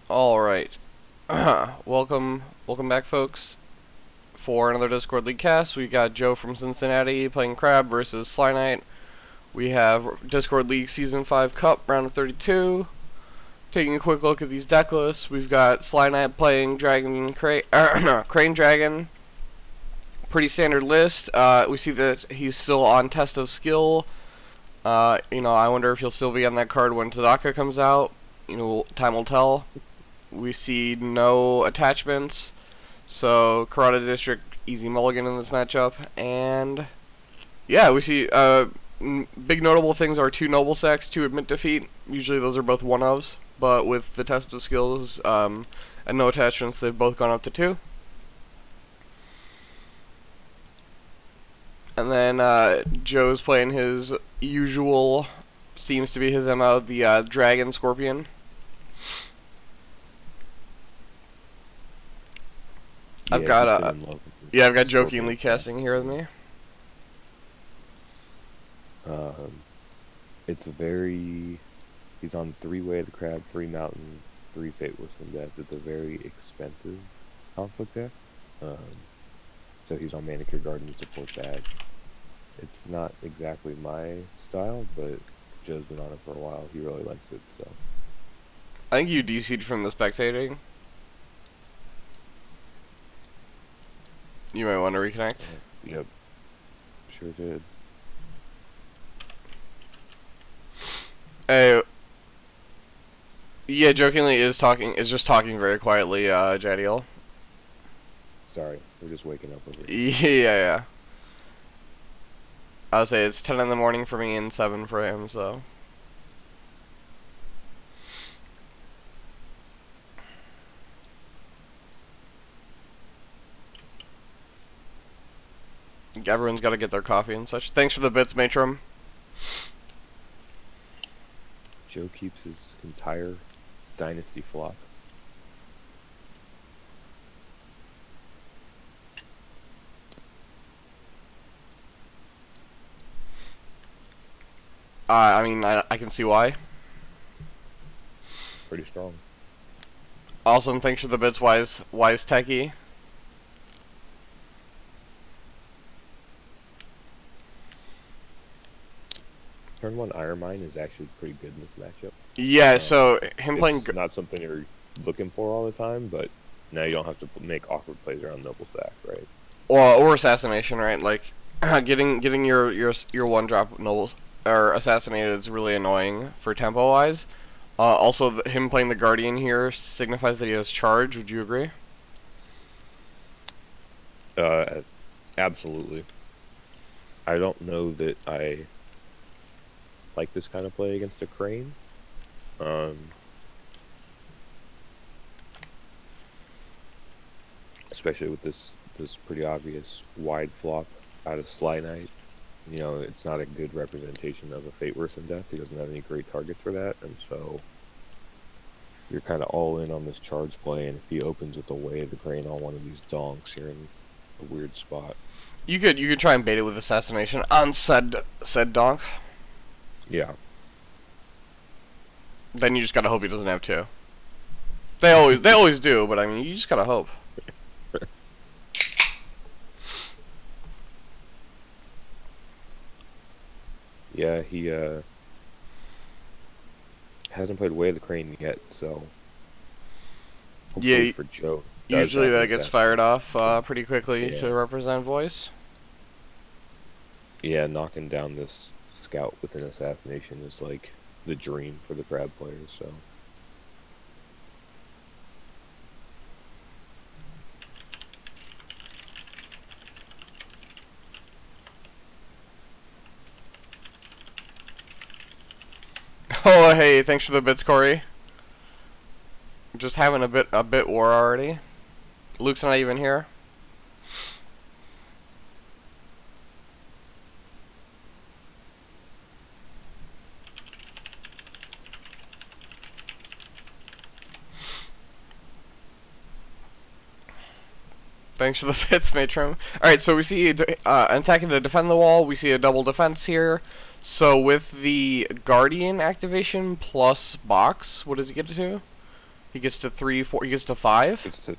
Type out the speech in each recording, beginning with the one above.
Alright. welcome back, folks, for another Discord League cast. We got Joe from Cincinnati playing Crab versus SlyNight. We have Discord League Season 5 Cup, round of 32. Taking a quick look at these deck lists, we've got SlyNight playing Crane Dragon. Pretty standard list. We see that he's still on Test of Skill. I wonder if he'll still be on that card when Tadaka comes out. Time will tell. We see no attachments, so Karada District easy mulligan in this matchup. And yeah, we see big notable things are 2 noble sacks, 2 admit defeat. Usually those are both one-ofs, but with the test of skills and no attachments, they've both gone up to 2. And then Joe's playing his usual, seems to be his MO, the Dragon Scorpion. I've got jokingly casting here with me. He's on 3-Way of the Crab, 3 Mountain, 3 Fate Worse Than Death. It's a very expensive conflict deck. So he's on Manicure Garden to support that. It's not exactly my style, but Joe's been on it for a while. He really likes it, so. I think you DC'd from the spectating. You might want to reconnect. Yep. Sure did. Hey. Yeah, jokingly is just talking very quietly, Jadiel. Sorry, we're just waking up over Yeah. I would say it's 10 in the morning for me and 7 for him, so. Everyone's got to get their coffee and such. Thanks for the bits, Matron. Joe keeps his entire dynasty flock. I mean, I can see why. Pretty strong. Awesome, thanks for the bits, wise techie. Turn 1 Iron Mine is actually pretty good in this matchup. Yeah, so him playing... It's not something you're looking for all the time, but now you don't have to make awkward plays around Noble Sack, right? Or Assassination, right? Like, getting your 1-drop Nobles or Assassinated is really annoying for tempo-wise. Also, him playing the Guardian here signifies that he has charge. Would you agree? Absolutely. I don't know that I like this kind of play against a Crane. Especially with this pretty obvious wide flop out of SlyNight. It's not a good representation of a Fate Worse Than Death. He doesn't have any great targets for that, and so you're kind of all in on this charge play, and if he opens with the Way of the Crane on one of these donks, you're in a weird spot. You could try and bait it with Assassination on said donk. Yeah. Then you just gotta hope he doesn't have 2. They always do, but I mean, you just gotta hope. Yeah, he hasn't played Way of the Crane yet, so hopefully for Joe. Usually that gets fired off pretty quickly to represent voice. Yeah, knocking down this scout with an assassination is like the dream for the Crab players, so. Oh, hey, thanks for the bits, Corey. Just having a bit war already. Luke's not even here. Thanks for the bits, Matron. Alright, so we see attacking to defend the wall. We see a double defense here. So with the Guardian activation plus box, what does he get to? He gets to 3, 4. He gets to 5. It's to.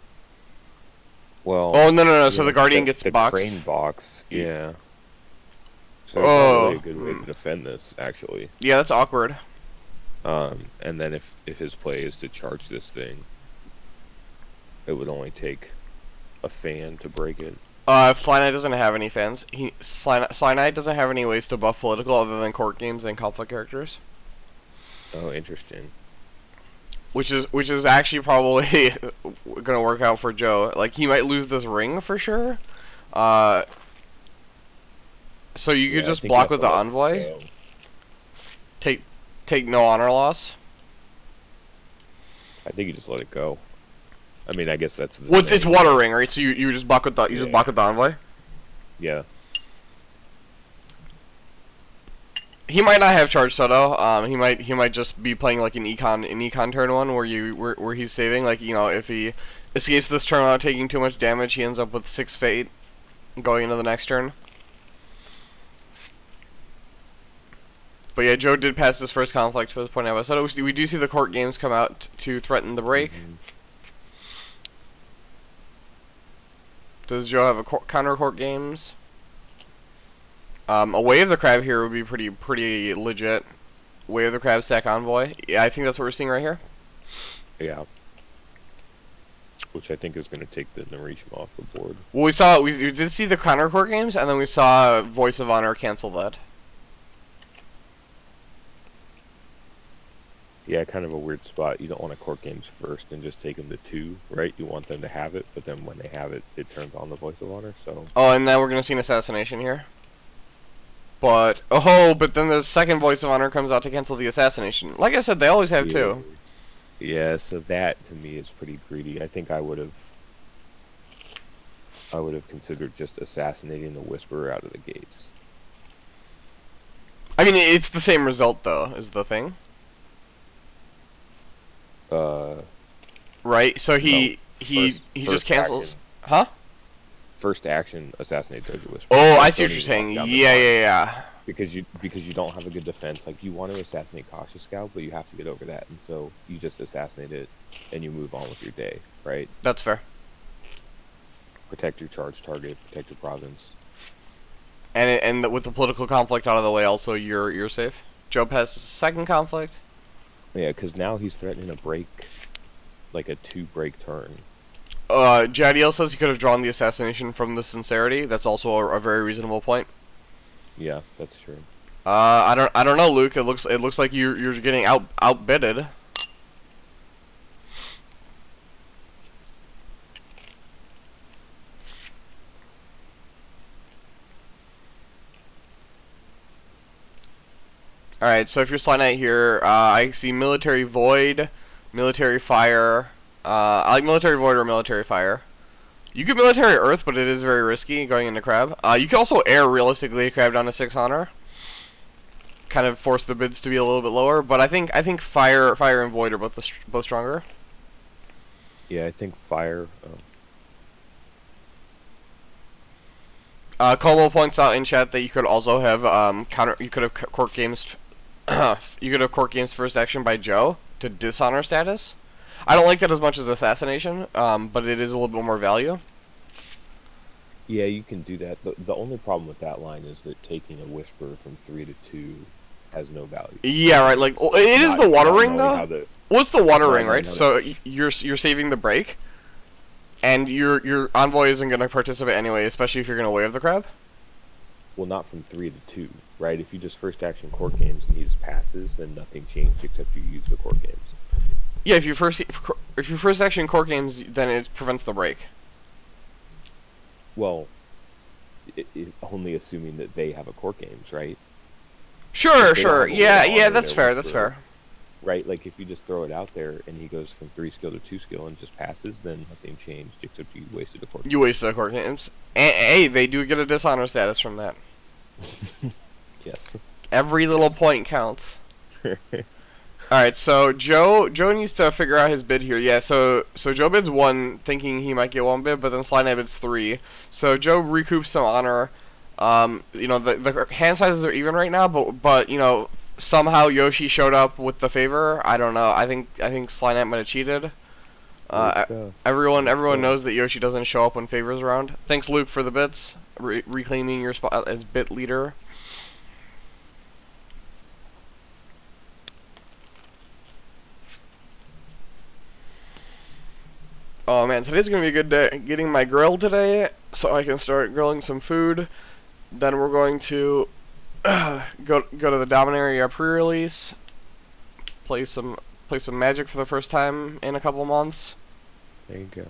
Well. Oh no. Yeah, So the Guardian gets the boxed. crane box. Yeah. So it's not really a good way to defend this, actually. Yeah, that's awkward. And then if his play is to charge this thing, it would only take a fan to break it. If SlyNight doesn't have any fans, SlyNight doesn't have any ways to buff political other than court games and conflict characters. Oh, interesting. Which is actually probably gonna work out for Joe. Like, he might lose this ring for sure. So you could just block with the envoy. Take no honor loss. I think you just let it go. I mean, I guess that's the well, it's water ring, right? So you just block with the just block with the envoy. Yeah. He might not have charge though. He might just be playing like an econ turn one where he's saving. Like, you know, if he escapes this turn without taking too much damage, he ends up with 6 fate going into the next turn. But yeah, Joe did pass his first conflict for this point of episode. We do see the court games come out to threaten the break. Does Joe have a counter court games? A Way of the Crab here would be pretty legit. Way of the Crab stack envoy. Yeah, I think that's what we're seeing right here. Yeah. Which I think is going to take the Narishima off the board. Well, we did see the counter court games, and then we saw Voice of Honor cancel that. Yeah, kind of a weird spot. You don't want to court games first and just take them to 2, right? You want them to have it, but then when they have it, it turns on the Voice of Honor, so... Oh, and now we're going to see an assassination here. But then the second Voice of Honor comes out to cancel the assassination. Like I said, they always have 2. Yeah, so that, to me, is pretty greedy. I think I would have considered just assassinating the Whisperer out of the gates. I mean, it's the same result, though, is the thing. Right, so he just cancels. Action. Huh? First action, assassinate Dojo Whisperer. Oh, I see what you're saying. Yeah. Because you don't have a good defense. Like, you want to assassinate Cautious Scout, but you have to get over that, and so you just assassinate it, and you move on with your day, right? That's fair. Protect your charge target, protect your province. And with the political conflict out of the way, also you're safe. Joe has second conflict. Yeah, because now he's threatening a break, like a 2-break turn. Jadiel says he could have drawn the assassination from the Sincerity. That's also a very reasonable point. Yeah, that's true. I don't know, Luke. It looks like you're getting outbidded. Alright, so if you're SlyNight here, I see Military Void, Military Fire. I like Military Void or Military Fire. You could Military Earth, but it is very risky going into Crab. You can also air, realistically, Crab down to 6 honor. Kind of force the bids to be a little bit lower, but I think Fire and Void are both stronger. Yeah, I think Fire... Como points out in chat that you could also have court games. You could have court games first action by Joe to dishonor status. I don't like that as much as assassination, but it is a little bit more value. Yeah, you can do that. The only problem with that line is that taking a Whisperer from 3 to 2 has no value. Yeah, right. Like, it is the water ring though. What's the water ring, right? So you're saving the break, and your envoy isn't going to participate anyway, especially if you're going to wave the Crab. Well, not from 3 to 2, right? If you just first action court games and he just passes, then nothing changed except you use the court games. Yeah, if you first action court games, then it prevents the break. Well, only assuming that they have a court games, right? Sure. Yeah, that's fair. Right, like if you just throw it out there and he goes from 3 skill to 2 skill and just passes, then nothing changed except you wasted a court game. You wasted a court games. And, hey, they do get a dishonor status from that. Yes. Every little point counts. Alright, so Joe needs to figure out his bid here. Yeah, so Joe bids 1, thinking he might get 1 bid, but then SlyNight bids 3. So Joe recoups some honor. You know, the hand sizes are even right now, but you know, somehow Yoshi showed up with the favor. I don't know. I think SlyNight might have cheated. Great stuff. Everyone knows that Yoshi doesn't show up when favors around. Thanks, Luke, for the bits, reclaiming your spot as bit leader. Oh man, today's gonna be a good day. Getting my grill today, so I can start grilling some food. Then we're going to go to the Dominaria pre-release, play some Magic for the first time in a couple months. There you go.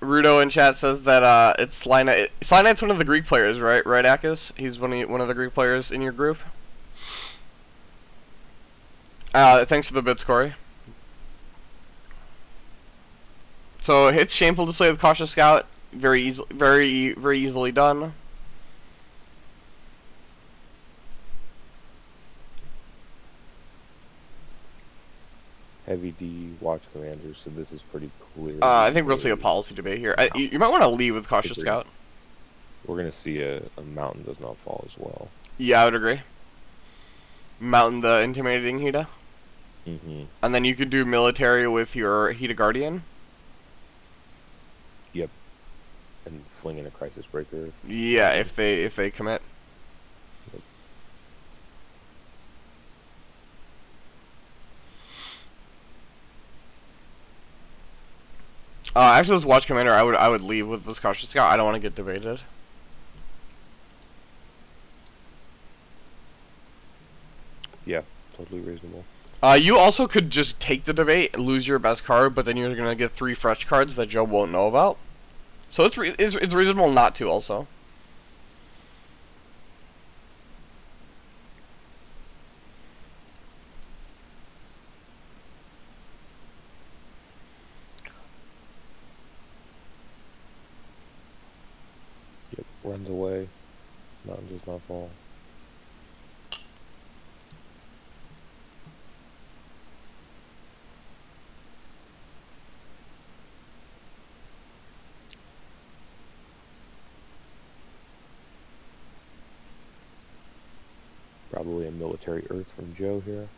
Rudo in chat says that it's SlyNight. SlyNight's one of the Greek players, right? Right, Akis? He's one of the Greek players in your group. Thanks for the bits, Corey. So it's shameful to play with Cautious Scout. Very easily done. Heavy D Watch Commander, so this is pretty clear. I think we'll see a policy debate here. You might want to leave with Cautious Scout. We're gonna see a Mountain Does Not Fall as well. Yeah, I would agree. Mountain the Intimidating Hida. And then you could do military with your Hida Guardian. Yep. And fling in a Crisis Breaker. Yeah, if they commit. Yep. After this Watch Commander, I would leave with this Cautious Scout. I don't want to get debated. Yeah, totally reasonable. You also could just take the debate and lose your best card, but then you're gonna get 3 fresh cards that Joe won't know about. So it's reasonable not to also. Yep, runs away. Mountain Does Not Fall. Probably a Military Earth from Joe here.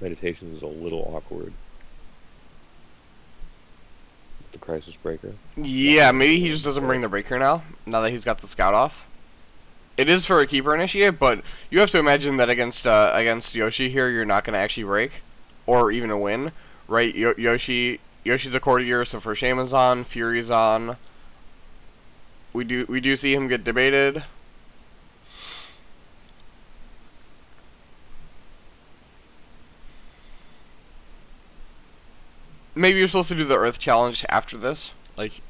Meditation is a little awkward. The Crisis Breaker. Yeah, maybe he just doesn't bring the breaker now that he's got the scout off. It is for a keeper initiate, but you have to imagine that against Yoshi here, you're not going to actually break, or even a win, right? Yoshi's a courtier, so for Shaman's on, Fury's on. We do see him get debated. Maybe you're supposed to do the Earth Challenge after this. Like,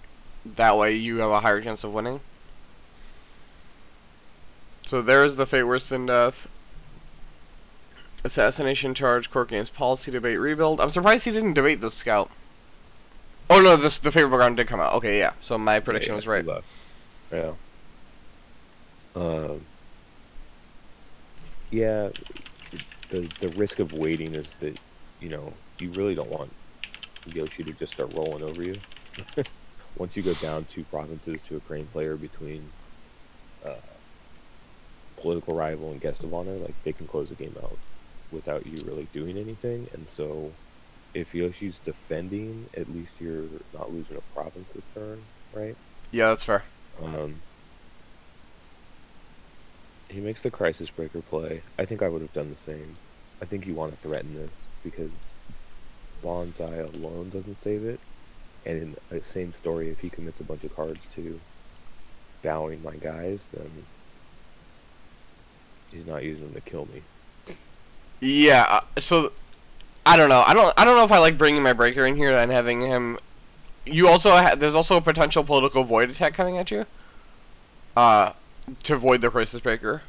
that way you have a higher chance of winning. So there's the Fate Worse Than Death. Assassination Charge, Court Games Policy Debate Rebuild. I'm surprised he didn't debate this Scout. Oh no, the favorable ground did come out. Okay, yeah. So my prediction was right. Yeah. Yeah, the risk of waiting is that, you know, you really don't want Yoshi to just start rolling over you. Once you go down 2 provinces to a Crane player between political rival and guest of honor, like, they can close the game out without you really doing anything. And so if Yoshi's defending, at least you're not losing a province this turn, right? Yeah, that's fair. He makes the Crisis Breaker play. I think I would have done the same. I think you want to threaten this because Bonsai alone doesn't save it. And in the same story, if he commits a bunch of cards to bowing my guys, then he's not using them to kill me. Yeah, so I don't know. I don't know if I like bringing my breaker in here and having him. You also there's also a potential political void attack coming at you. To void the Crisis Breaker.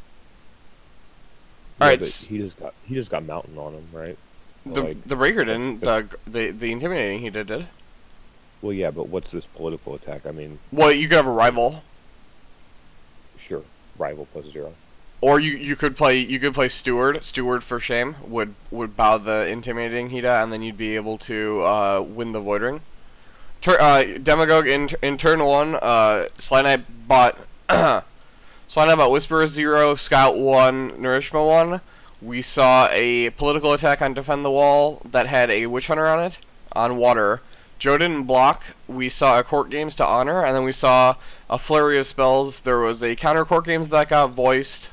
Yeah, Alright. But he just got Mountain on him, right? The breaker didn't. The intimidating he did. Well, yeah, but what's this political attack? I mean, Well, you could have a rival, sure, rival plus 0. or you could play steward. Steward for shame would bow the intimidating Hida, and then you'd be able to win the void ring. Demagogue in turn 1. SlyNight bought SlyNight bought Whisperer 0, Scout 1, Nourishma 1. We saw a political attack on Defend the Wall that had a Witch Hunter on it, on water. Joe didn't block. We saw a Court Games to honor, and then we saw a flurry of spells. There was a counter Court Games that got voiced,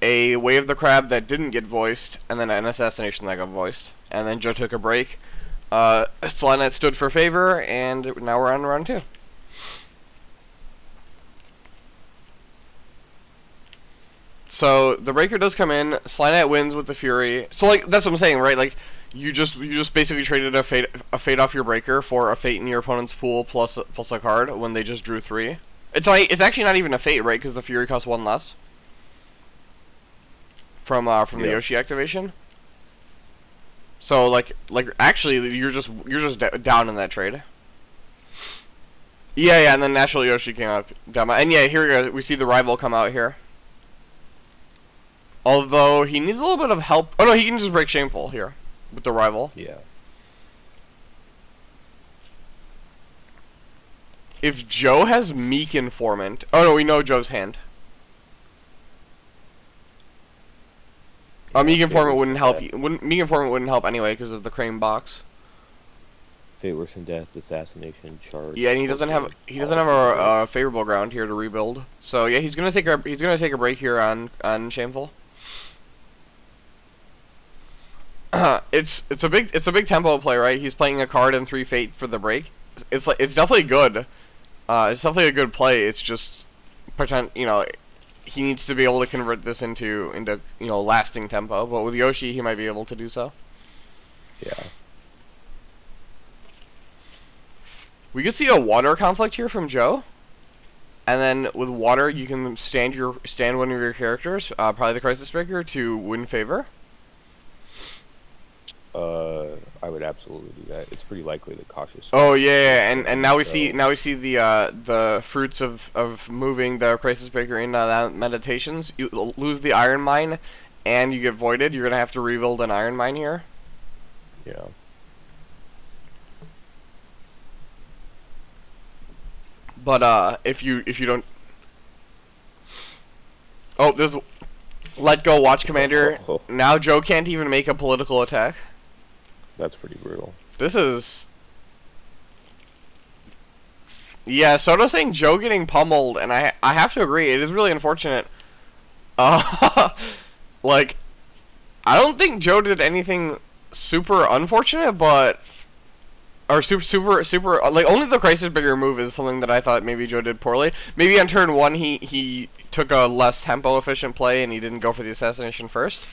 a Way of the Crab that didn't get voiced, and then an Assassination that got voiced. And then Joe took a break. SlyNight stood for favor, and now we're on round 2. So the breaker does come in. SlyNight wins with the Fury. So like that's what I'm saying, right? Like you just basically traded a fate off your breaker for a fate in your opponent's pool plus a card when they just drew 3. It's actually not even a fate, right? Because the Fury costs 1 less from the Yoshi activation. So like actually you're just down in that trade. Yeah, and then Natural Yoshi came out down. And yeah, here we go. We see the rival come out here. Although he needs a little bit of help. Oh no, he can just break Shameful here with the rival. Yeah. If Joe has Meek Informant, oh no, we know Joe's hand. Meek Informant wouldn't help. Meek Informant wouldn't help anyway because of the Crane box. Fate Worse than Death, Assassination, Charge. Yeah, and he doesn't have a favorable ground here to rebuild. So yeah, he's gonna take a break here on Shameful. It's a big tempo play, right? He's playing a card and 3 fate for the break. It's definitely good. It's definitely a good play. It's just he needs to be able to convert this into lasting tempo. But with Yoshi, he might be able to do so. Yeah. We could see a water conflict here from Joe. And then with water, you can stand one of your characters, probably the Crisis Breaker, to win favor. I would absolutely do that. It's pretty likely that Cautious. Oh yeah, and now we see the fruits of moving the Crisis Breaker in meditations. You lose the Iron Mine, and you get voided. You're gonna have to rebuild an Iron Mine here. Yeah. But if you don't, there's Let Go Watch Commander. Now Joe can't even make a political attack. That's pretty brutal. This is... Yeah, Soto's saying Joe getting pummeled, and I have to agree, it is really unfortunate. Like, I don't think Joe did anything super unfortunate, but... Or super, like, only the Crisis Breaker move is something that I thought maybe Joe did poorly. Maybe on turn 1 he took a less tempo-efficient play and he didn't go for the assassination first.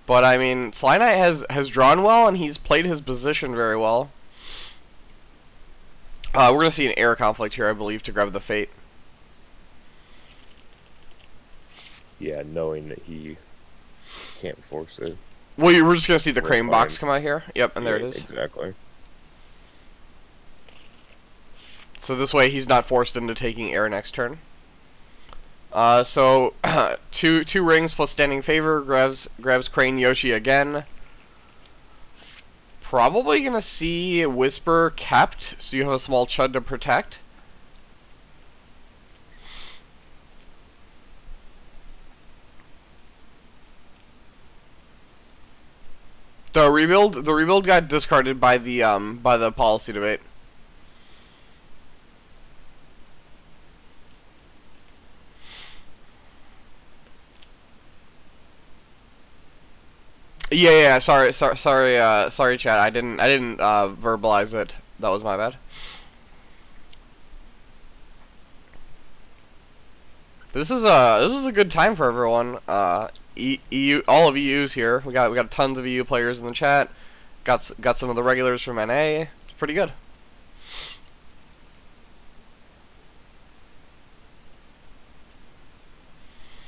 But, I mean, SlyNight has drawn well, and he's played his position very well. We're going to see an air conflict here, I believe, to grab the Fate. Yeah, knowing that he can't force it. Well, we're just going to see the Crane box come out here. Yep, and there it is. Exactly. So this way, he's not forced into taking air next turn. So two rings plus standing favor grabs Crane Yoshi again. Probably gonna see Whisper kept, so you have a small chud to protect. The rebuild got discarded by the policy debate. Yeah, sorry, chat. I didn't verbalize it. That was my bad. This is a good time for everyone. EU, all of EU's here. We got tons of EU players in the chat. Got some of the regulars from NA. It's pretty good.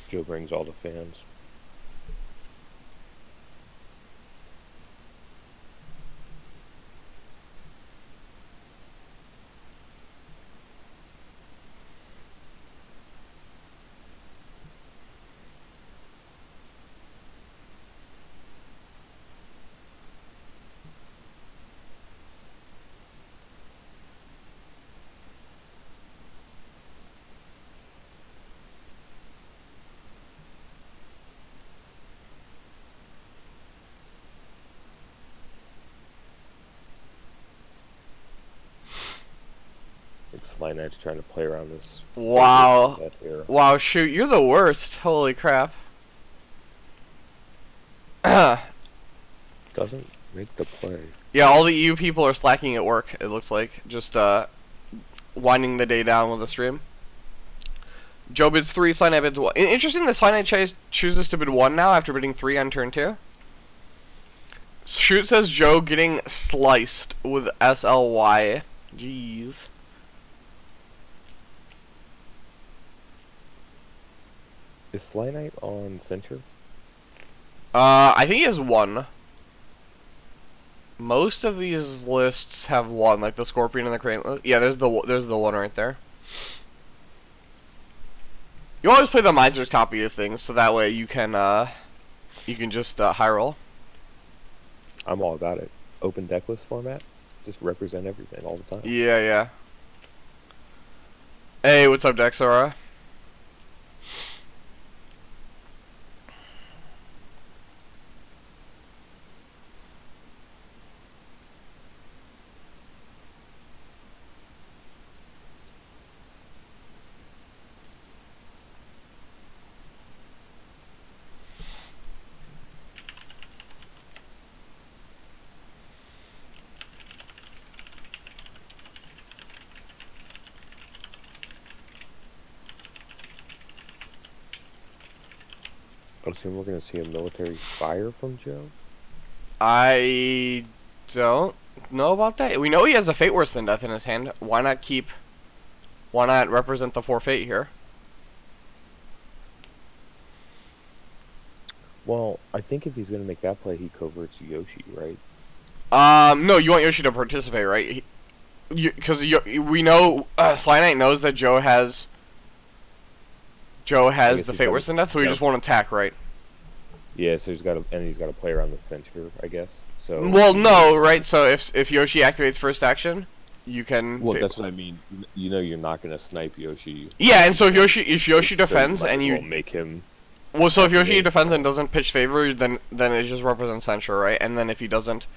Joe brings all the fans. think SlyNight's trying to play around this. Wow. Wow, shoot, you're the worst. Holy crap. Doesn't make the play. Yeah, all the EU people are slacking at work, it looks like. Just, winding the day down with a stream. Joe bids 3, SlyNight bids 1. Interesting that SlyNight chooses to bid 1 now after bidding 3 on turn 2. Shoot says Joe getting sliced with SLY. Jeez. Is SlyNight on Censure? I think he has 1. Most of these lists have 1, like the Scorpion and the Crane list. Yeah, there's the 1 right there. You always play the Miser's copy of things, so that way you can just high roll. I'm all about it. Open deck list format, just represent everything all the time. Yeah, yeah. Hey, what's up, Dexora? I assume we're going to see a military fire from Joe? I don't know about that. We know he has a Fate Worse Than Death in his hand. Why not represent the 4 Fate here? Well, I think if he's going to make that play, he coverts Yoshi, right? No, you want Yoshi to participate, right? Because we know SlyNight knows that Joe has the Fate Worse Than Death, so he just won't attack, right? Yeah, so he's got to play around the Censure, I guess. So well, no, right? So if Yoshi activates first action, you can. Well, that's what I mean. You know, you're not going to snipe Yoshi. Yeah, and so if Yoshi defends and you make him. Well, so if Yoshi defends and doesn't pitch favor, then it just represents Censure, right? And then if he doesn't,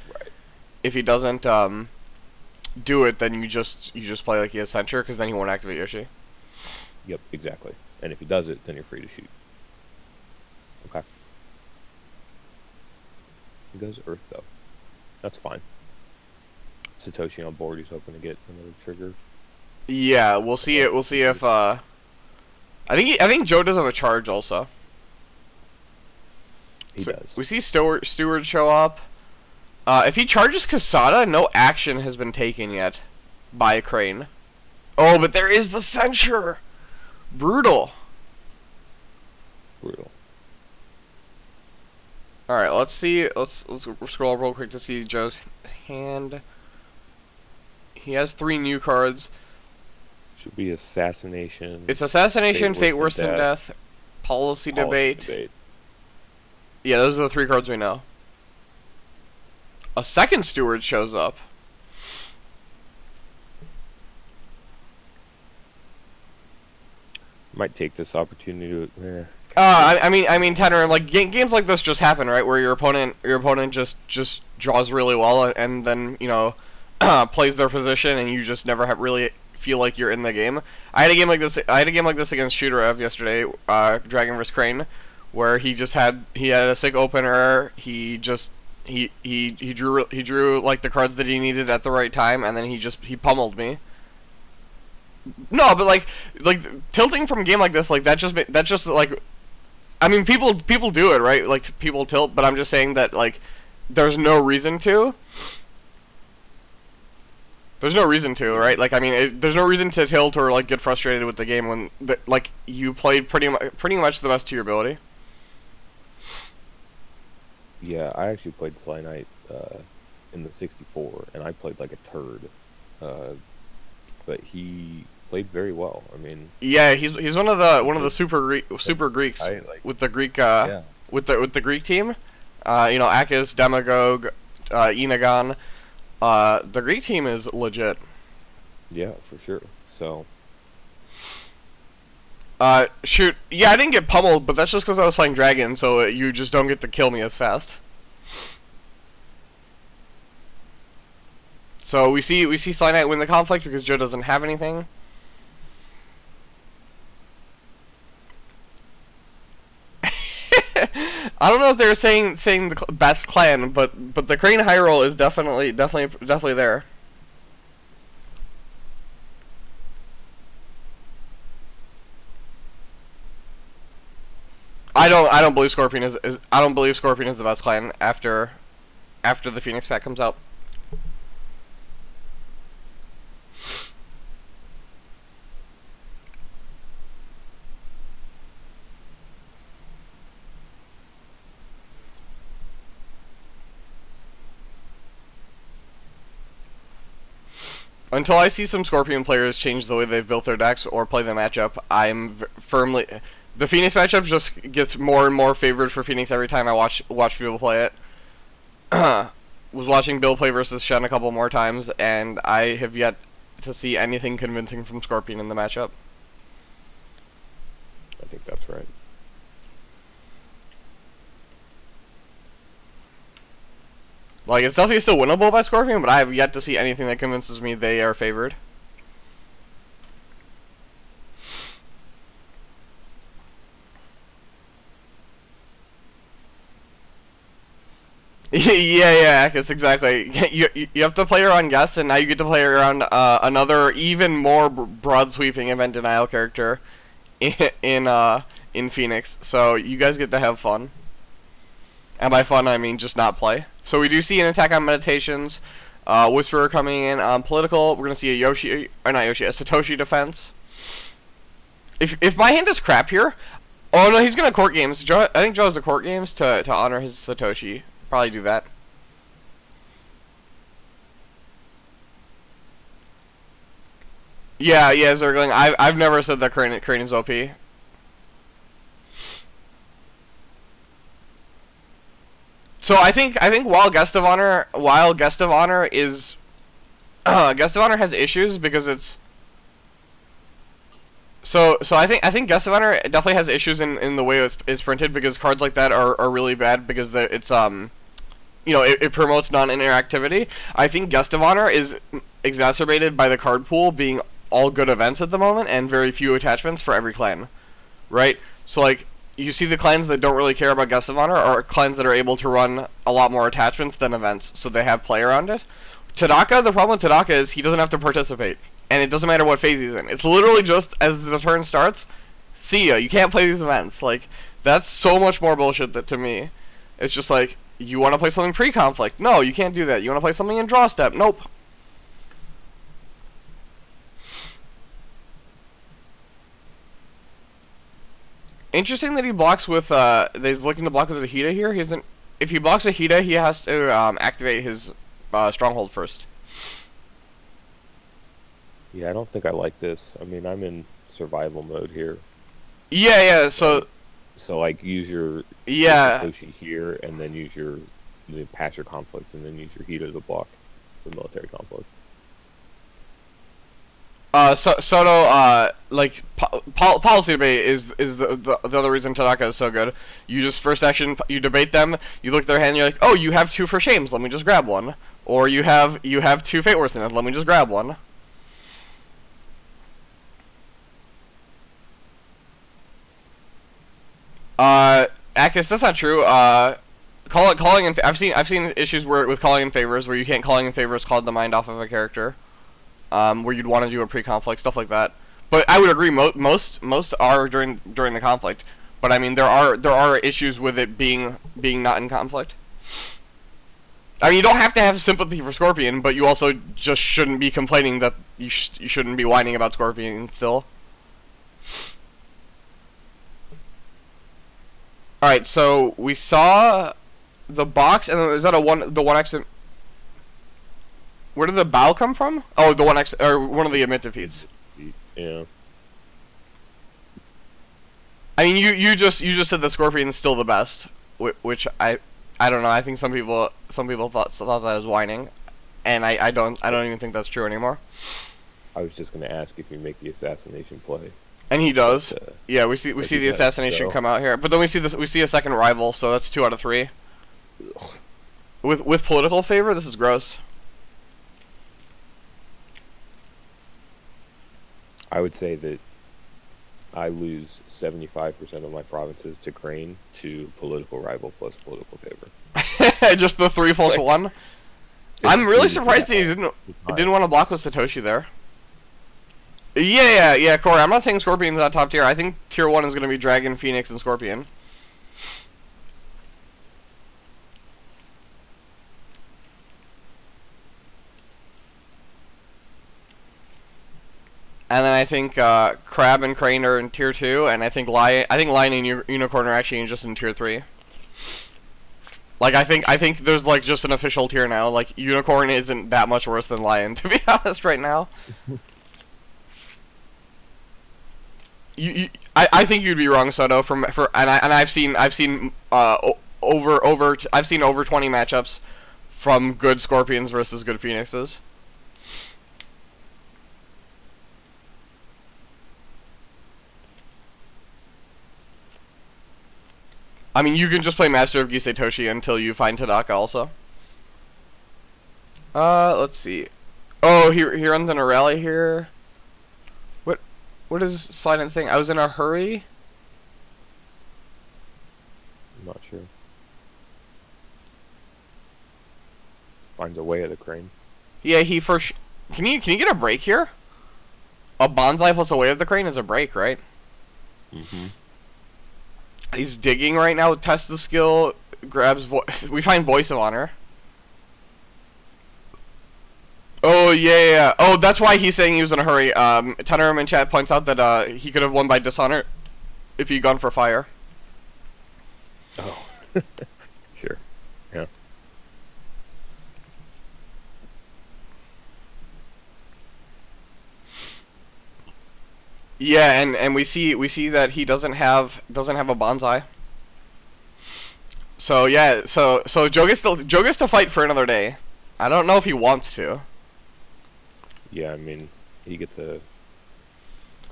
do it, then you just play like he has Censure, because then he won't activate Yoshi. Yep, exactly. And if he does it, then you're free to shoot. Okay. He goes Earth, though. That's fine. Satoshi on board, he's hoping to get another trigger. Yeah, we'll see it. We'll see if I think Joe does have a charge also. He does. We see Stewart show up. If he charges Kasada, no action has been taken yet by Crane. Oh, but there is the Censure. Brutal. Brutal. All right, let's see. Let's scroll real quick to see Joe's hand. He has 3 new cards. Should be Assassination. It's Assassination, Fate Worse Than Death, Policy Debate. Yeah, those are the 3 cards we know. A second Steward shows up. Might take this opportunity to. I mean, Tanner, like games like this just happen, right? Where your opponent just draws really well, and then plays their position, and you just never really feel like you're in the game. I had a game like this against Shooterev yesterday, Dragon vs Crane, where he had a sick opener. He drew like the cards that he needed at the right time, and then he pummeled me. No, but like tilting from a game like this, like that's just like, I mean, people do it, right? Like people tilt, but I'm just saying that like there's no reason to. There's no reason to, right? Like, I mean, there's no reason to tilt or like get frustrated with the game when like you played pretty much the best to your ability. Yeah, I actually played SlyNight in the 64, and I played like a turd. But he played very well. I mean, yeah, he's one of the super Greeks with the Greek with the Greek team. Akis, Demagogue, Enagon. The Greek team is legit. Yeah, for sure. So. Shoot. Yeah, I didn't get pummeled, but that's just because I was playing Dragon, so you just don't get to kill me as fast. So we see SlyNight win the conflict because Joe doesn't have anything. I don't know if they're saying the best clan, but the Crane high roll is definitely there. I don't believe Scorpion is I don't believe Scorpion is the best clan after the Phoenix pack comes out. Until I see some Scorpion players change the way they've built their decks or play the matchup, I'm firmly... The Phoenix matchup just gets more and more favored for Phoenix every time I watch people play it. Was watching Bill play versus Shen a couple more times, and I have yet to see anything convincing from Scorpion in the matchup. I think that's right. Like, it's definitely still winnable by Scorpion, but I have yet to see anything that convinces me they are favored. yeah, Akis, exactly. You have to play around Guest, and now you get to play around another even more broad sweeping event denial character in Phoenix. So you guys get to have fun, and by fun I mean just not play. So we do see an attack on Meditations, Whisperer coming in on Political. We're gonna see a Satoshi defense. If my hand is crap here, oh no, he's gonna court games. Joe, I think Joe has a court games to honor his Satoshi. Probably do that. Yeah, Zergling. I've never said that Crane is OP. So I think while Guest of Honor is Guest of Honor has issues because it's so I think Guest of Honor definitely has issues in the way it's printed, because cards like that are really bad because it's you know, it promotes non-interactivity. I think Guest of Honor is exacerbated by the card pool being all good events at the moment and very few attachments for every clan, right? So like, you see the clans that don't really care about Guest of Honor are clans that are able to run a lot more attachments than events, so they have play around it. Tadaka, the problem with Tadaka is he doesn't have to participate, and it doesn't matter what phase he's in. It's literally just, as the turn starts, see ya, you can't play these events. Like, that's so much more bullshit that to me. It's just like, you want to play something pre-conflict? No, you can't do that. You want to play something in draw step? Nope. Interesting that he blocks with, he's looking to block with a Hida here. He isn't, if he blocks a Hida, he has to activate his Stronghold first. Yeah, I don't think I like this. I mean, I'm in survival mode here. Yeah, so like, use your Satoshi here, and then use your pass your conflict, and then use your Hida to block the military conflict. Soto, like, policy debate is the other reason Tadaka is so good. You just first action, you debate them, you look at their hand, and you're like, oh, you have 2 for shames, let me just grab one. Or you have 2 fate worse than it, let me just grab one. Akis, that's not true. Calling in. I've seen issues with calling in favors where you can't calling in favors call the mind off of a character. Where you'd want to do a pre-conflict, stuff like that. But I would agree, most are during the conflict. But I mean, there are issues with it being not in conflict. I mean, you don't have to have sympathy for Scorpion, but you also just shouldn't be complaining that you shouldn't be whining about Scorpion still. Alright, so we saw the box, and is that the 1x? Where did the bow come from? Oh, the 1x, or one of the emit defeats. Yeah. I mean, you just said that Scorpion's still the best, which I don't know. I think some people thought that was whining, and I don't even think that's true anymore. I was just gonna ask if you make the assassination play. And he does. Yeah, we see the assassination come out here, but then we see a second rival, so that's 2 out of 3. With political favor, this is gross. I would say that I lose 75% of my provinces to Crane to political rival plus political favor. Just the 3 plus 1. I'm really surprised that he didn't want to block with Satoshi there. Yeah, Corey. I'm not saying Scorpion's not top tier. I think tier 1 is going to be Dragon, Phoenix, and Scorpion. And then I think Crab and Crane are in tier 2, and I think Lion and Unicorn are actually just in tier 3. Like I think there's like just an official tier now. Like Unicorn isn't that much worse than Lion, to be honest, right now. I think you'd be wrong, Soto. I've seen over 20 matchups from good Scorpions versus good Phoenixes. I mean, you can just play Master of Gisei Toshi until you find Tadaka also. Let's see. Oh, he runs in a rally here. What is SlyNight saying? I was in a hurry? I'm not sure. Finds a way at the Crane. Yeah, he first... Can you get a break here? A Bonsai plus a way of the Crane is a break, right? Mm-hmm. He's digging right now, tests the skill, grabs we find Voice of Honor. Oh, yeah. Oh, that's why he's saying he was in a hurry. Tenerum in chat points out that he could have won by Dishonor if he'd gone for Fire. Oh. Sure. Yeah. Yeah, and we see that he doesn't have a Bonsai. So yeah, so Joe gets to fight for another day. I don't know if he wants to. Yeah, I mean, he gets a...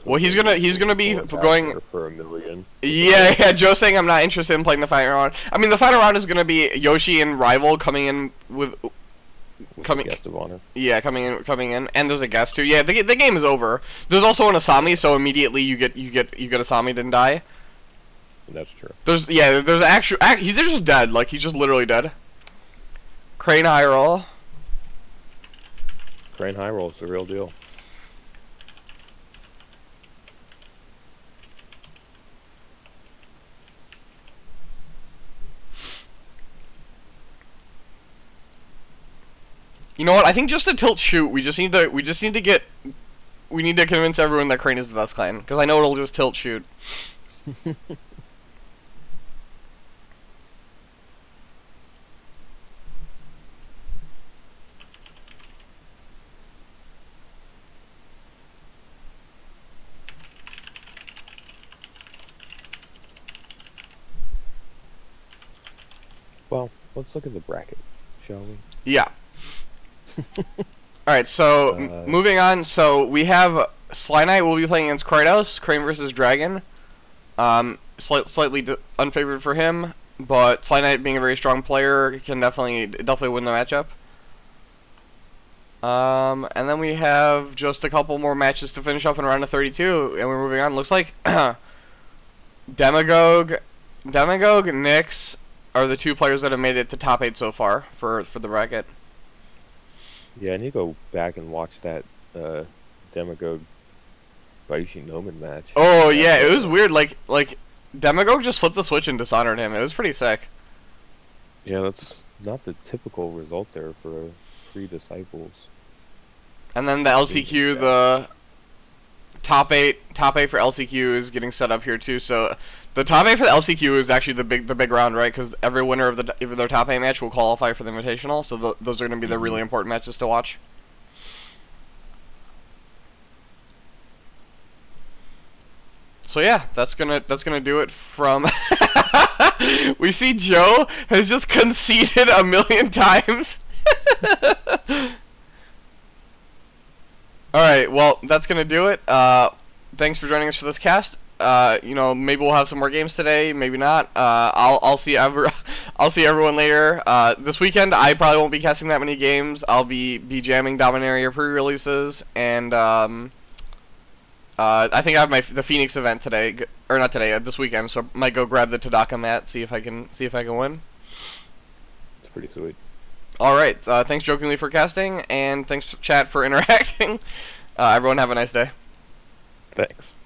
Well, he's gonna be going for $1 million. Yeah. Joe's saying I'm not interested in playing the final round. I mean, the final round is gonna be Yoshi and Rival coming in with guest of honor. Yeah, coming in, and there's a guest too. Yeah, the game is over. There's also an Asami, so immediately you get Asami didn't die. That's true. There's actual he's just dead. Like he's just literally dead. Crane high roll. Crane high roll is the real deal. You know what? I think just a tilt shoot. We need to convince everyone that Crane is the best clan, because I know it'll just tilt shoot. Well, let's look at the bracket, shall we? Yeah. Alright, so moving on. So we have SlyNight will be playing against Kratos, Crane versus Dragon. Slightly unfavored for him, but SlyNight being a very strong player can definitely win the matchup. And then we have just a couple more matches to finish up in round of 32, and we're moving on. Looks like Demagogue, Nyx are the two players that have made it to top 8 so far for the bracket. Yeah, I need to go back and watch that Demagogue Baishi Noman match. Oh yeah, it was weird. Like Demagogue just flipped the switch and dishonored him. It was pretty sick. Yeah, that's not the typical result there for 3 disciples. And then the LCQ, the top 8 for LCQ is getting set up here too. So the top 8 for the LCQ is actually the big round, right? Because every winner of their top 8 match will qualify for the Invitational. So those are going to be the really important matches to watch. So yeah, that's gonna do it from. We see Joe has just conceded 1,000,000 times. All right, well that's gonna do it. Thanks for joining us for this cast. You know, maybe we'll have some more games today, maybe not. I'll see everyone later. This weekend I probably won't be casting that many games. I'll be jamming Dominaria pre-releases and I think I have the Phoenix event today, or not today, this weekend. So I might go grab the Tadaka mat, see if I can win. It's pretty sweet. All right. Thanks jokingly for casting, and thanks chat for interacting. Everyone have a nice day. Thanks.